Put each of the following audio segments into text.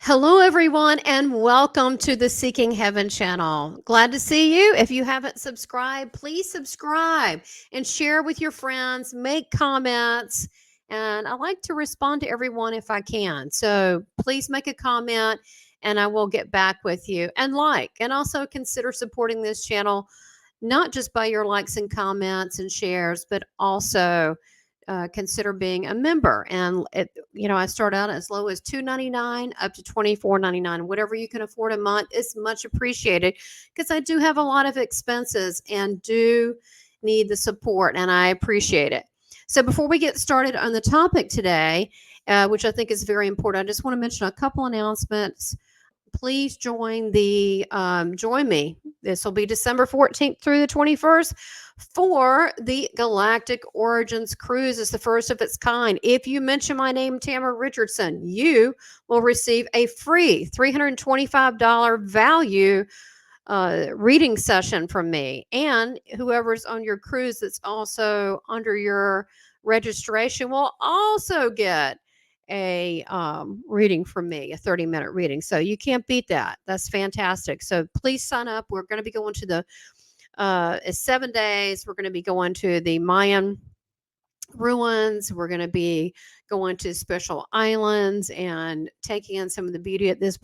Hello, everyone, and welcome to the Seeking Heaven channel. Glad to see you. If you haven't subscribed, please subscribe and share with your friends, make comments. And I like to respond to everyone if I can. So please make a comment and I will get back with you. And also consider supporting this channel, not just by your likes and comments and shares, but also consider being a member. And I start out as low as $2.99 up to $24.99. Whatever you can afford a month is much appreciated, because I do have a lot of expenses and do need the support, and I appreciate it. So before we get started on the topic today, which I think is very important, I just want to mention a couple announcements. Please join me. This will be December 14th through the 21st for the Galactic Origins Cruise. It's the first of its kind. If you mention my name, Tamara Richardson, you will receive a free $325 value reading session from me. And whoever's on your cruise that's also under your registration will also get a reading from me, a 30-minute reading. So you can't beat that. That's fantastic. So please sign up. We're going to be going to the 7 days. We're going to be going to the Mayan ruins. We're going to be going to special islands and taking in some of the beauty at these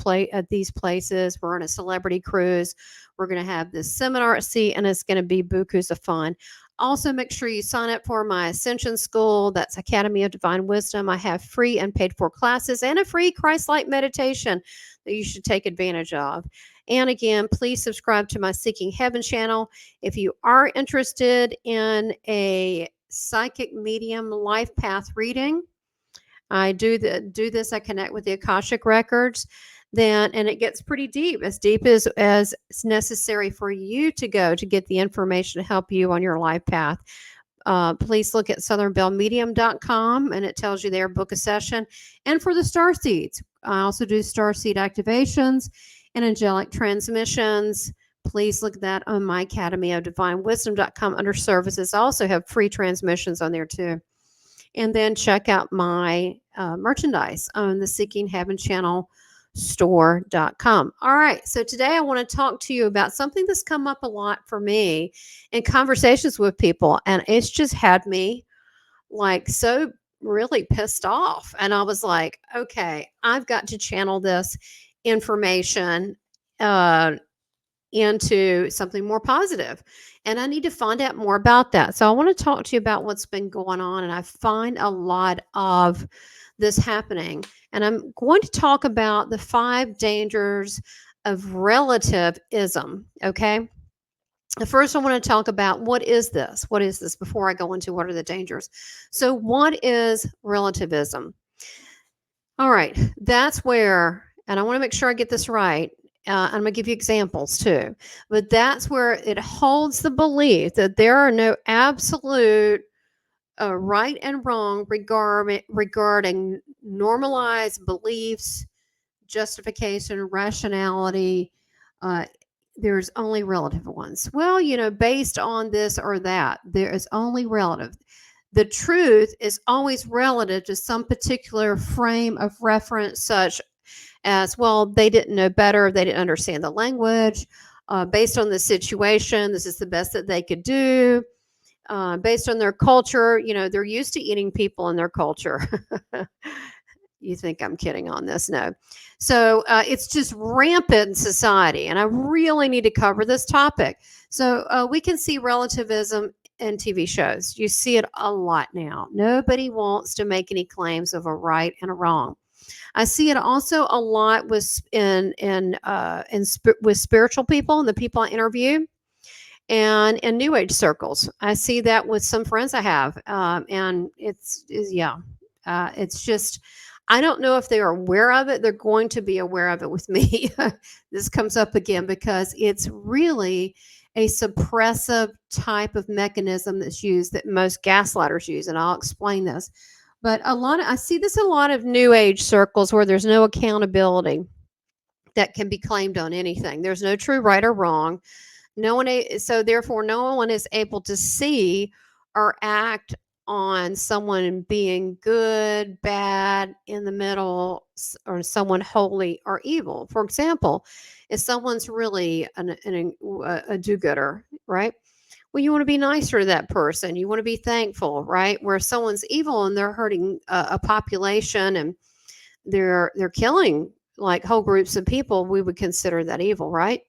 places. We're on a celebrity cruise. We're going to have this seminar at sea, and it's going to be bukus of fun. Also, make sure you sign up for my Ascension School. That's Academy of Divine Wisdom. I have free and paid for classes and a free Christ-like meditation that you should take advantage of. And again, please subscribe to my Seeking Heaven channel. If you are interested in a psychic medium life path reading, I do this. I connect with the Akashic records. And it gets pretty deep as it's necessary for you to go to get the information to help you on your life path. Please look at southernbellmedium.com, and it tells you there, book a session. And for the star seeds, I also do star seed activations and angelic transmissions. Please look at that on my Academy of Divine Wisdom.com under services. I also have free transmissions on there too. And then check out my merchandise on the Seeking Heaven channel store.com. All right. So today I want to talk to you about something that's come up a lot for me in conversations with people. And it's just had me so really pissed off. And I was like, okay, I've got to channel this information into something more positive. And I need to find out more about that. So I want to talk to you about what's been going on. And I find a lot of this happening. And I'm going to talk about the 5 dangers of relativism. Okay. The first, I want to talk about what is this? What is this before I go into what are the dangers? So, what is relativism? All right. That's where, and I want to make sure I get this right. I'm going to give you examples too. But that's where it holds the belief that there are no absolute right and wrong regarding normalized beliefs, justification, rationality. There's only relative ones. Well, based on this or that, there is only relative. The truth is always relative to some particular frame of reference, such as, well, they didn't know better, they didn't understand the language. Based on the situation, this is the best that they could do. Based on their culture, they're used to eating people in their culture. You think I'm kidding on this? No. So it's just rampant in society. And I really need to cover this topic. So we can see relativism in TV shows. You see it a lot now. Nobody wants to make any claims of a right and a wrong. I see it also a lot with spiritual people and the people I interview. And in New Age circles, I see that with some friends I have. And it's just, I don't know if they're aware of it. They're going to be aware of it with me. This comes up again because it's really a suppressive type of mechanism that's used that most gaslighters use. And I'll explain this. But I see this in a lot of New Age circles where there's no accountability that can be claimed on anything. There's no true right or wrong. So therefore, no one is able to see or act on someone being good, bad, in the middle, or someone holy or evil. For example, if someone's really a do-gooder, right? Well, you want to be nicer to that person. You want to be thankful, right? Where someone's evil and they're hurting a population and they're killing like whole groups of people, we would consider that evil, right?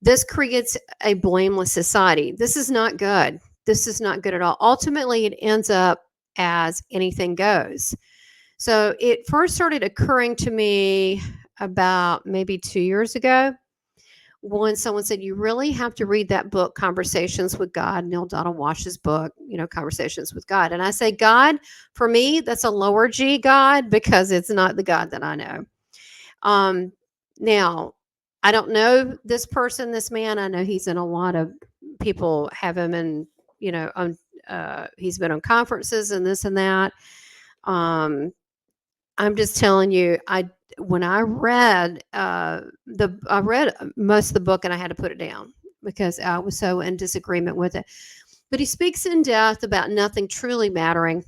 This creates a blameless society. This is not good. This is not good at all. Ultimately, it ends up as anything goes. So it first started occurring to me about maybe 2 years ago when someone said, you really have to read that book, Conversations with God, Neil Donald Walsh's book, Conversations with God. And I say, God, for me, that's a lower G God, because it's not the God that I know. Now, I don't know this person, this man. I know he's in a lot of people have him in, he's been on conferences and this and that. I'm just telling you, when I read I read most of the book and I had to put it down because I was so in disagreement with it. But he speaks in depth about nothing truly mattering.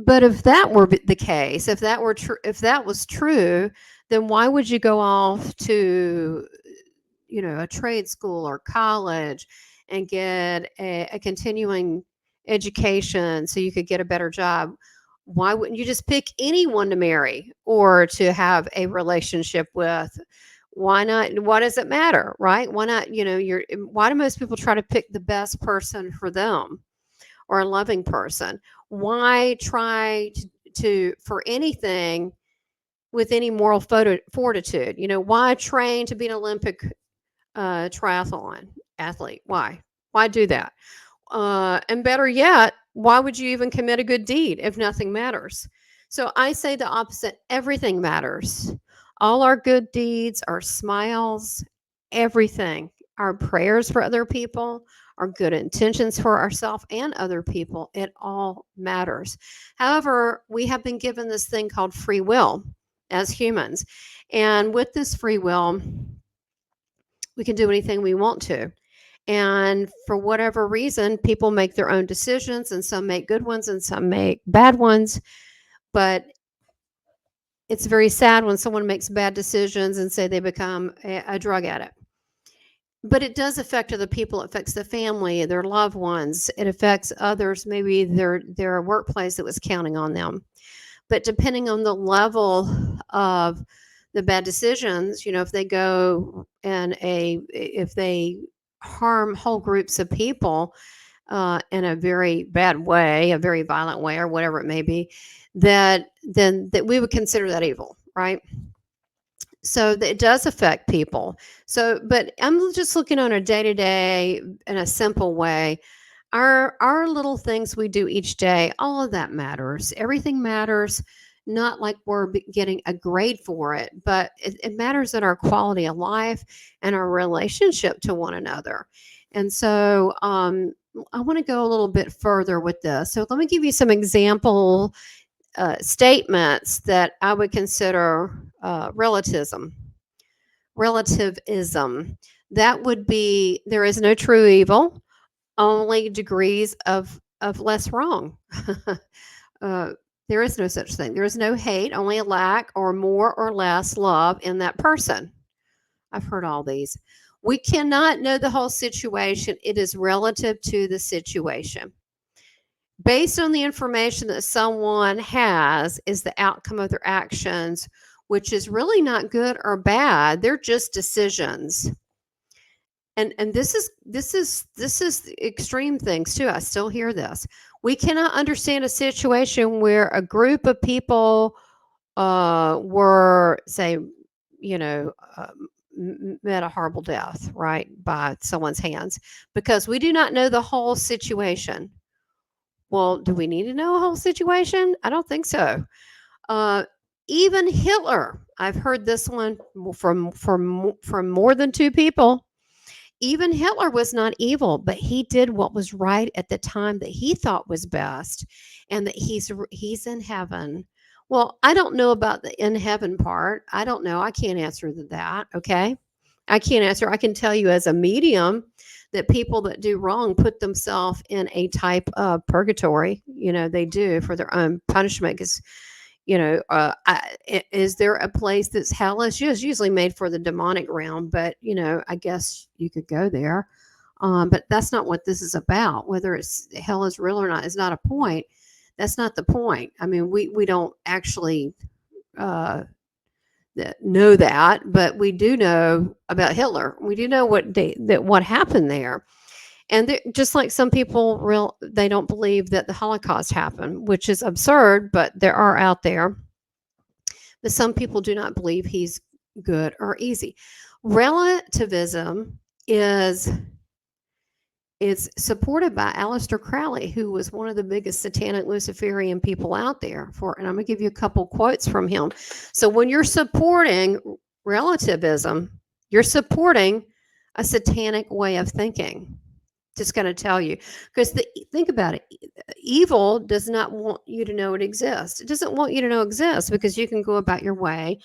But if that were the case, if that was true, then why would you go off to, a trade school or college and get a continuing education so you could get a better job? Why wouldn't you just pick anyone to marry or to have a relationship with? Why not? Why does it matter, right? Why not? Why do most people try to pick the best person for them or a loving person? Why try to for anything with any moral fortitude? Why train to be an Olympic triathlon athlete? Why do that? And better yet, why would you even commit a good deed if nothing matters? So I say the opposite. Everything matters. All our good deeds, our smiles, everything, our prayers for other people, our good intentions for ourselves and other people, it all matters. However, we have been given this thing called free will as humans. And with this free will, we can do anything we want to. And for whatever reason, people make their own decisions, and some make good ones and some make bad ones. But it's very sad when someone makes bad decisions and say they become a drug addict. But it does affect other people. It affects the family, their loved ones. It affects others, maybe their workplace that was counting on them. But depending on the level of the bad decisions, if they go if they harm whole groups of people in a very bad way, a very violent way, or whatever it may be, then we would consider that evil, right? So it does affect people. So, but I'm just looking on a day-to-day in a simple way. Our little things we do each day, all of that matters. Everything matters. Not like we're getting a grade for it, but it matters in our quality of life and our relationship to one another. And so I want to go a little bit further with this. So let me give you some example statements that I would consider relativism. That would be, there is no true evil, only degrees of less wrong. There is no such thing. There is no hate, only a lack or more or less love in that person. I've heard all these. We cannot know the whole situation. It is relative to the situation. Based on the information that someone has is the outcome of their actions, which is really not good or bad. They're just decisions. And this is extreme things too. I still hear this. We cannot understand a situation where a group of people were, say, met a horrible death, right, by someone's hands, because we do not know the whole situation. Well, do we need to know a whole situation? I don't think so. Even Hitler, I've heard this one from more than two people. Even Hitler was not evil, but he did what was right at the time that he thought was best, and that he's in heaven. Well, I don't know about the in heaven part. I don't know. I can't answer that. Okay. I can't answer. I can tell you as a medium that people that do wrong put themselves in a type of purgatory. They do for their own punishment. Because is there a place that's hellish? It's usually made for the demonic realm, but I guess you could go there. But that's not what this is about. Whether it's hell is real or not is not a point. That's not the point. I mean, we don't actually know that, but we do know about Hitler. We do know what happened there. And just like some people, they don't believe that the Holocaust happened, which is absurd, but there are out there. But some people do not believe he's good or easy. Relativism is supported by Aleister Crowley, who was one of the biggest satanic Luciferian people out there. And I'm going to give you a couple quotes from him. So when you're supporting relativism, you're supporting a satanic way of thinking. Just going to tell you, because think about it. Evil does not want you to know it exists. It doesn't want you to know it exists because you can go about your way,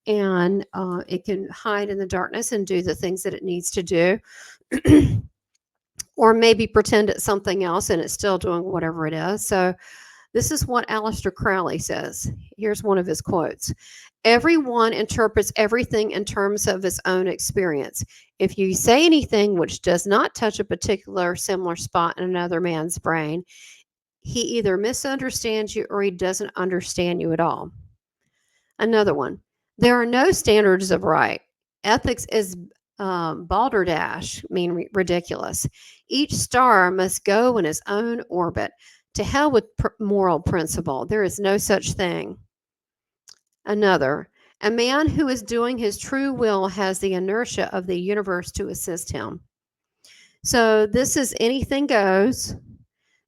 and it can hide in the darkness and do the things that it needs to do. Or maybe pretend it's something else and it's still doing whatever it is. So this is what Aleister Crowley says. Here's one of his quotes. Everyone interprets everything in terms of his own experience. If you say anything which does not touch a particular similar spot in another man's brain, he either misunderstands you or he doesn't understand you at all. Another one. There are no standards of right. Ethics is balderdash, mean ridiculous. Each star must go in its own orbit. To hell with moral principle. There is no such thing. Another, a man who is doing his true will has the inertia of the universe to assist him. So this is anything goes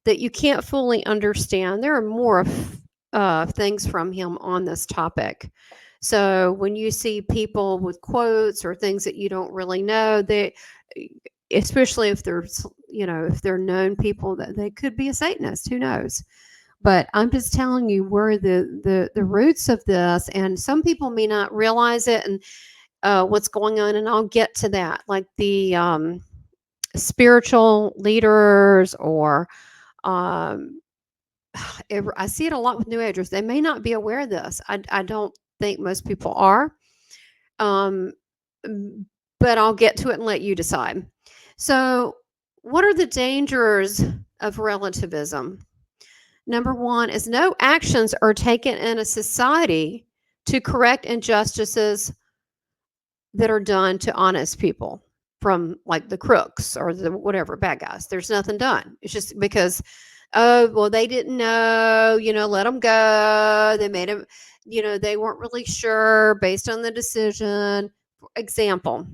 that you can't fully understand. There are more things from him on this topic. So when you see people with quotes or things that you don't really know, especially if they're known people, that they could be a Satanist, who knows? But I'm just telling you where the roots of this, and some people may not realize it and what's going on, and I'll get to that, like the spiritual leaders or I see it a lot with New Agers. They may not be aware of this. I don't think most people are, but I'll get to it and let you decide. So what are the dangers of relativism? Number one is no actions are taken in a society to correct injustices that are done to honest people, from like the crooks or the whatever bad guys. There's nothing done. It's just because, oh, well, they didn't know, let them go. They made them, they weren't really sure based on the decision. For example,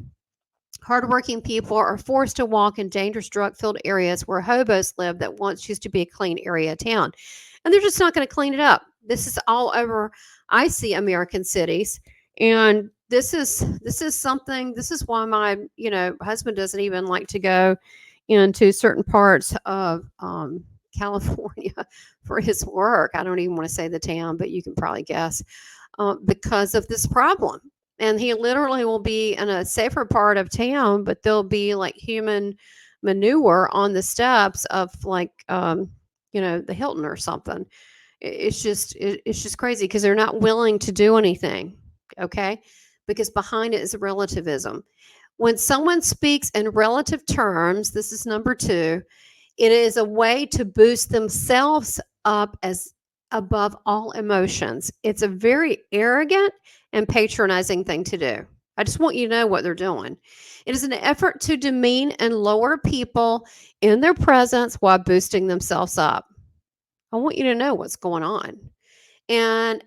hardworking people are forced to walk in dangerous drug-filled areas where hobos live that once used to be a clean area of town. And they're just not going to clean it up. This is all over, I see, American cities. And this is something, this is why my, husband doesn't even like to go into certain parts of California for his work. I don't even want to say the town, but you can probably guess, because of this problem. And he literally will be in a safer part of town, but there'll be like human manure on the steps of like, the Hilton or something. It's just crazy because they're not willing to do anything. Okay. Because behind it is relativism. When someone speaks in relative terms, this is number two, it is a way to boost themselves up as above all emotions. It's a very arrogant and patronizing thing to do. I just want you to know what they're doing. It is an effort to demean and lower people in their presence while boosting themselves up. I want you to know what's going on. And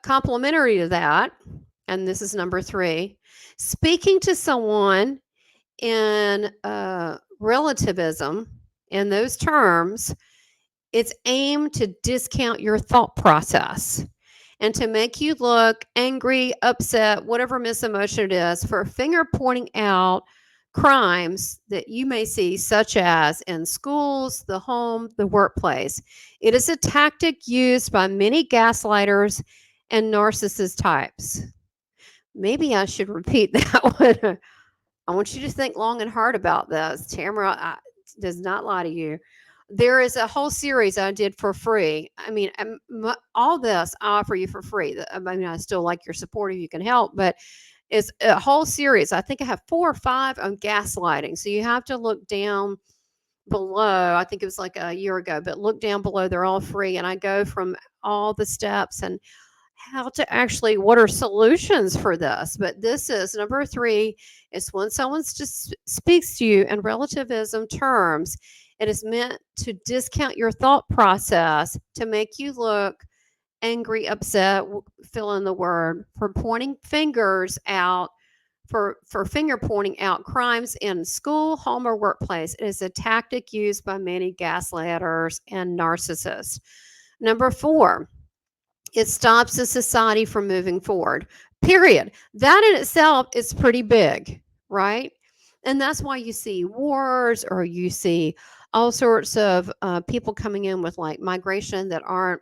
complementary to that, and this is number three, speaking to someone in relativism in those terms, it's aimed to discount your thought process and to make you look angry, upset, whatever misemotion it is, for finger pointing out crimes that you may see, such as in schools, the home, the workplace. It is a tactic used by many gaslighters and narcissist types. Maybe I should repeat that one. I want you to think long and hard about this. Tamara does not lie to you. There is a whole series I did for free. I mean, all this I offer you for free. I mean, I still like your support if you can help, but it's a whole series. I think I have 4 or 5 on gaslighting. So you have to look down below. I think it was like a year ago, but look down below. They're all free. And I go from all the steps and how to actually, what are solutions for this. But this is number 3 is when someone just speaks to you in relativism terms, it is meant to discount your thought process, to make you look angry, upset, fill in the word, for pointing fingers out, for finger pointing out crimes in school, home, or workplace. It is a tactic used by many gaslighters and narcissists. Number 4, it stops the society from moving forward. Period. That in itself is pretty big, right? And that's why you see wars, or you see all sorts of people coming in with like migration that aren't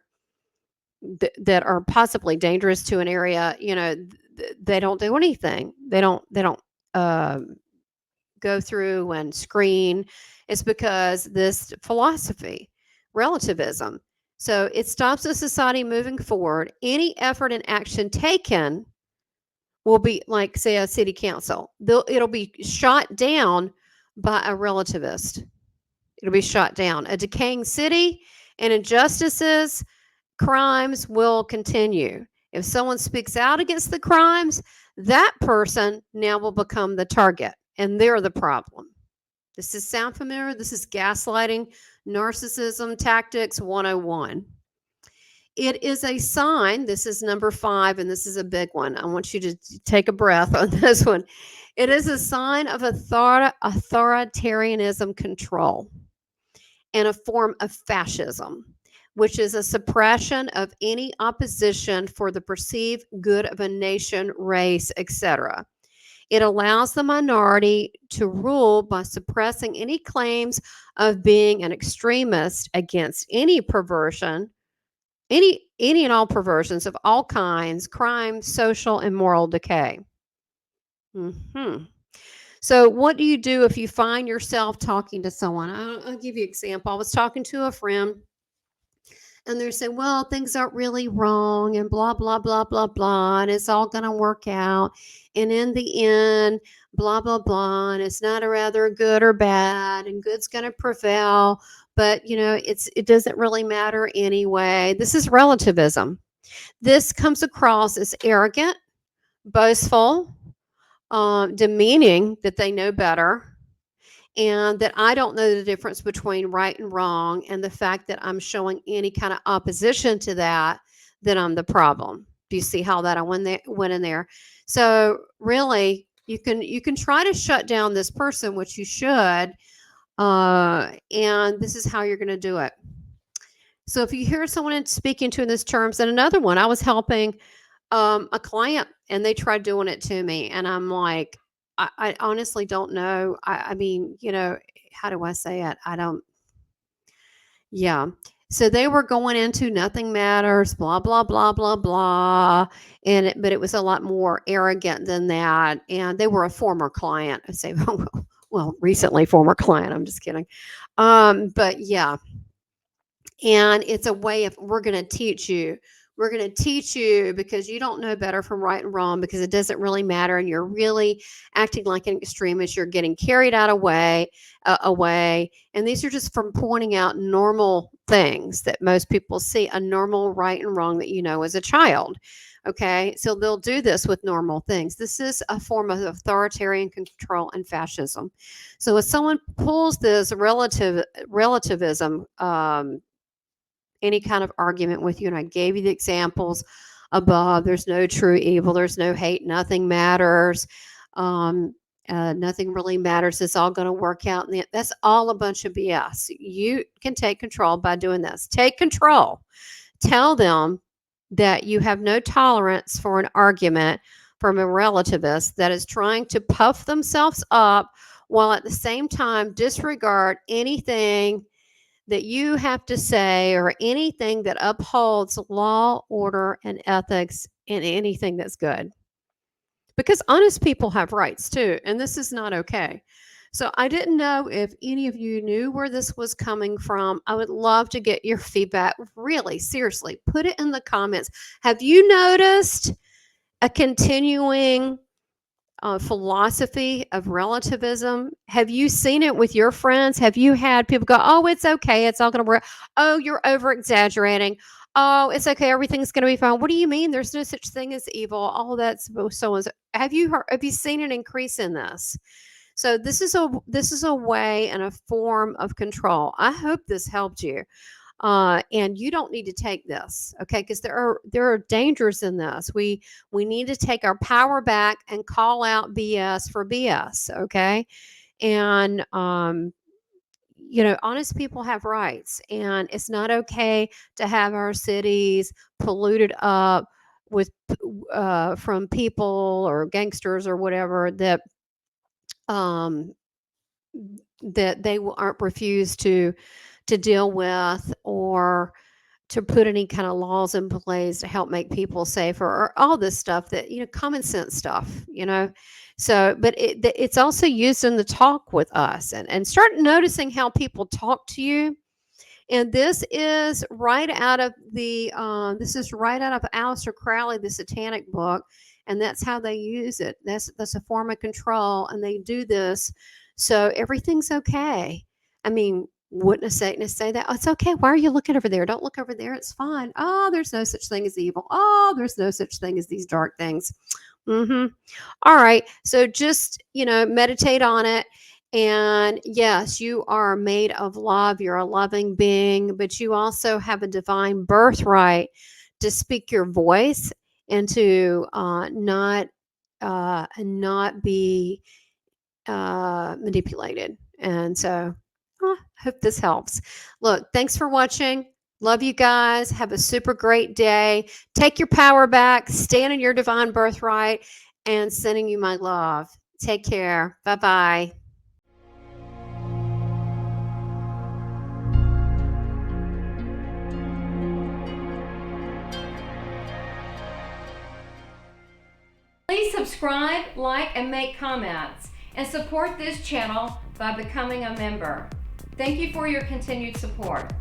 that are possibly dangerous to an area. They don't do anything. They don't go through and screen. It's because this philosophy, relativism. So it stops the society moving forward. Any effort and action taken will be, like, say, a city council. It'll be shot down by a relativist. It'll be shot down. A decaying city and injustices, crimes will continue. If someone speaks out against the crimes, that person now will become the target, and they're the problem. Does this sound familiar? This is gaslighting, narcissism tactics 101. It is a sign. This is number 5, and this is a big one. I want you to take a breath on this one. It is a sign of authoritarianism control and a form of fascism, which is a suppression of any opposition for the perceived good of a nation, race, etc. It allows the minority to rule by suppressing any claims of being an extremist against any perversion, any and all perversions of all kinds, crime, social, and moral decay. So what do you do if you find yourself talking to someone? I'll give you an example. I was talking to a friend, and they're saying, well, things aren't really wrong, and blah, blah, blah, blah, blah, and it's all going to work out. And in the end, blah, blah, blah, and it's not a rather good or bad, and good's going to prevail. But, it doesn't really matter anyway. This is relativism. This comes across as arrogant, boastful, demeaning that they know better, and that I don't know the difference between right and wrong, and the fact that I'm showing any kind of opposition to that I'm the problem. Do you see how that I went in there? So really, you can try to shut down this person, which you should, and this is how you're going to do it. So if you hear someone speaking to in these terms, and another one, I was helping a client, and they tried doing it to me, and I'm like, I honestly don't know. I mean, how do I say it? Yeah. So they were going into nothing matters, blah, blah, blah, blah, blah. But it was a lot more arrogant than that. And they were a former client. I say, well, recently former client. I'm just kidding. But yeah. And it's a way of, we're going to teach you. We're going to teach you because you don't know better from right and wrong, because it doesn't really matter. And you're really acting like an extremist. You're getting carried out away. And these are just from pointing out normal things that most people see, a normal right and wrong that as a child. Okay. So they'll do this with normal things. This is a form of authoritarian control and fascism. So if someone pulls this relativism, any kind of argument with you, and I gave you the examples above, there's no true evil, there's no hate, nothing matters, nothing really matters, it's all going to work out, and that's all a bunch of BS. You can take control by doing this. Take control. Tell them that you have no tolerance for an argument from a relativist that is trying to puff themselves up while at the same time disregard anything that you have to say, or anything that upholds law, order, and ethics, and anything that's good. because honest people have rights too, and this is not okay. So I didn't know if any of you knew where this was coming from. I would love to get your feedback. Really, seriously, put it in the comments. Have you noticed a continuing philosophy of relativism? Have you seen it with your friends? Have you had people go, "Oh, it's okay, it's all going to work. Oh, you're over exaggerating. Oh, it's okay, everything's going to be fine." What do you mean? There's no such thing as evil. All that's so and so. Have you heard? Have you seen an increase in this? So this is a way and a form of control. I hope this helped you. And you don't need to take this, okay? Because there are dangers in this. We need to take our power back and call out BS for BS, okay? And honest people have rights, and it's not okay to have our cities polluted up with from people or gangsters or whatever um, that they aren't refused to deal with, or to put any kind of laws in place to help make people safer, or all this stuff that, common sense stuff. So, but it's also used in the talk with us, and start noticing how people talk to you. And this is right out of Aleister Crowley, the Satanic book, and that's how they use it. That's a form of control, and they do this so everything's okay. I mean, wouldn't a Satanist say that? "Oh, it's okay. Why are you looking over there? Don't look over there. It's fine. Oh, there's no such thing as evil. Oh, there's no such thing as these dark things." All right. So just, meditate on it. And yes, you are made of love. You're a loving being, but you also have a divine birthright to speak your voice and to not be manipulated. And so I hope this helps. Look, thanks for watching. Love you guys. Have a super great day. Take your power back. Stand in your divine birthright, and sending you my love. Take care. Bye-bye. Please subscribe, like, and make comments, and support this channel by becoming a member. Thank you for your continued support.